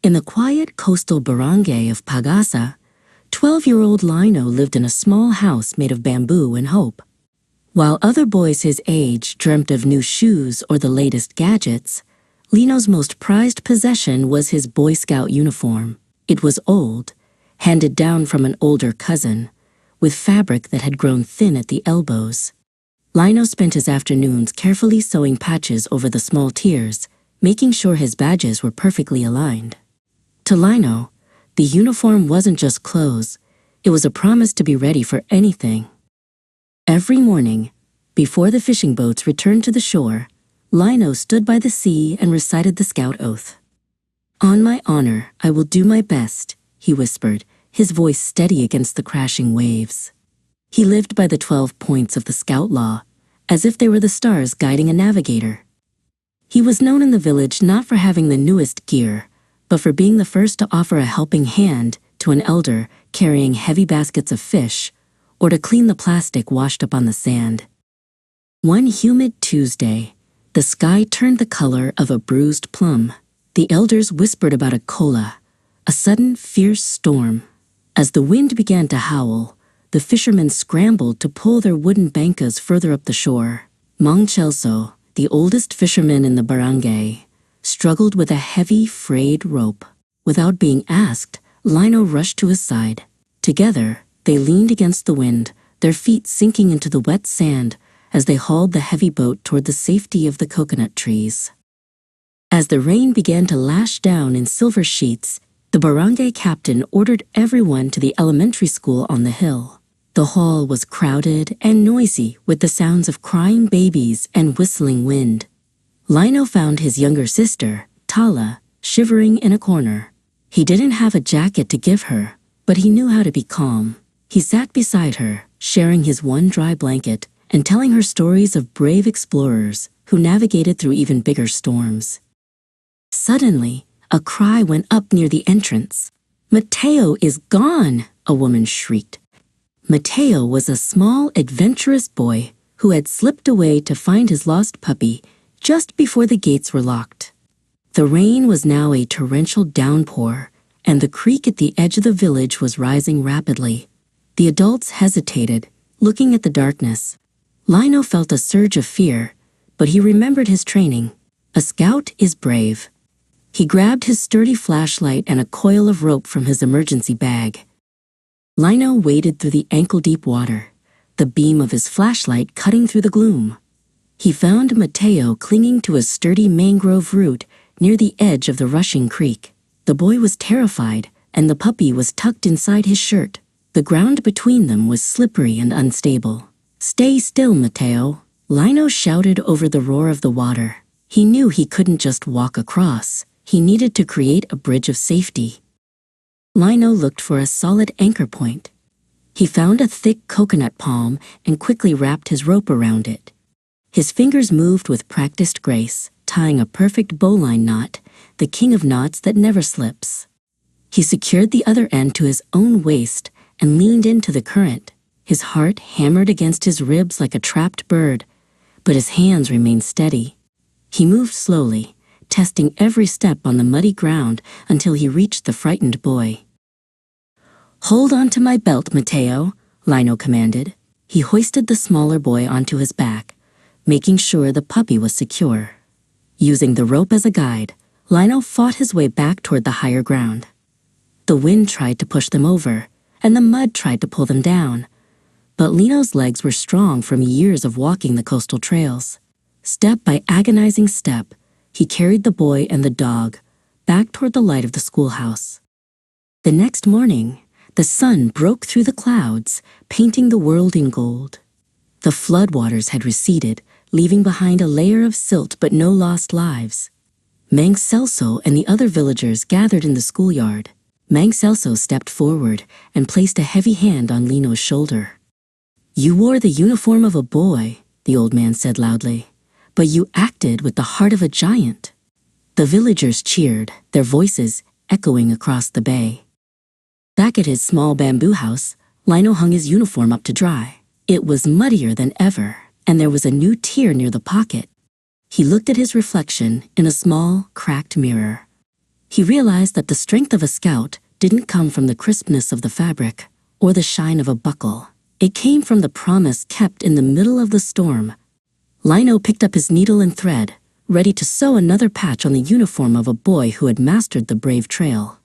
In the quiet coastal barangay of Pagasa, 12-year-old Lino lived in a small house made of bamboo and hope. While other boys his age dreamt of new shoes or the latest gadgets, Lino's most prized possession was his Boy Scout uniform. It was old, handed down from an older cousin, with fabric that had grown thin at the elbows. Lino spent his afternoons carefully sewing patches over the small tiers, making sure his badges were perfectly aligned. To Lino, the uniform wasn't just clothes, it was a promise to be ready for anything. Every morning, before the fishing boats returned to the shore, Lino stood by the sea and recited the scout oath. "On my honor, I will do my best," he whispered, his voice steady against the crashing waves. He lived by the 12 points of the scout law, as if they were the stars guiding a navigator. He was known in the village not for having the newest gear, but for being the first to offer a helping hand to an elder carrying heavy baskets of fish, or to clean the plastic washed up on the sand. One humid Tuesday, the sky turned the color of a bruised plum. The elders whispered about a kola, a sudden fierce storm. As the wind began to howl, the fishermen scrambled to pull their wooden bankas further up the shore. Mang Chelso, the oldest fisherman in the barangay, struggled with a heavy, frayed rope. Without being asked, Lino rushed to his side. Together, they leaned against the wind, their feet sinking into the wet sand as they hauled the heavy boat toward the safety of the coconut trees. As the rain began to lash down in silver sheets, the barangay captain ordered everyone to the elementary school on the hill. The hall was crowded and noisy with the sounds of crying babies and whistling wind. Lino found his younger sister, Tala, shivering in a corner. He didn't have a jacket to give her, but he knew how to be calm. He sat beside her, sharing his one dry blanket and telling her stories of brave explorers who navigated through even bigger storms. Suddenly, a cry went up near the entrance. "Mateo is gone!" a woman shrieked. Mateo was a small, adventurous boy who had slipped away to find his lost puppy just before the gates were locked. The rain was now a torrential downpour, and the creek at the edge of the village was rising rapidly. The adults hesitated, looking at the darkness. Lino felt a surge of fear, but he remembered his training. A scout is brave. He grabbed his sturdy flashlight and a coil of rope from his emergency bag. Lino waded through the ankle-deep water, the beam of his flashlight cutting through the gloom. He found Mateo clinging to a sturdy mangrove root near the edge of the rushing creek. The boy was terrified, and the puppy was tucked inside his shirt. The ground between them was slippery and unstable. "Stay still, Mateo," Lino shouted over the roar of the water. He knew he couldn't just walk across. He needed to create a bridge of safety. Lino looked for a solid anchor point. He found a thick coconut palm and quickly wrapped his rope around it. His fingers moved with practiced grace, tying a perfect bowline knot, the king of knots that never slips. He secured the other end to his own waist and leaned into the current. His heart hammered against his ribs like a trapped bird, but his hands remained steady. He moved slowly, testing every step on the muddy ground until he reached the frightened boy. "Hold on to my belt, Mateo," Lino commanded. He hoisted the smaller boy onto his back, making sure the puppy was secure. Using the rope as a guide, Lino fought his way back toward the higher ground. The wind tried to push them over, and the mud tried to pull them down. But Lino's legs were strong from years of walking the coastal trails. Step by agonizing step, he carried the boy and the dog back toward the light of the schoolhouse. The next morning, the sun broke through the clouds, painting the world in gold. The floodwaters had receded, leaving behind a layer of silt but no lost lives. Mang Celso and the other villagers gathered in the schoolyard. Mang Celso stepped forward and placed a heavy hand on Lino's shoulder. "You wore the uniform of a boy," the old man said loudly, "but you acted with the heart of a giant." The villagers cheered, their voices echoing across the bay. Back at his small bamboo house, Lino hung his uniform up to dry. It was muddier than ever, and there was a new tear near the pocket. He looked at his reflection in a small, cracked mirror. He realized that the strength of a scout didn't come from the crispness of the fabric or the shine of a buckle. It came from the promise kept in the middle of the storm. Lino picked up his needle and thread, ready to sew another patch on the uniform of a boy who had mastered the brave trail.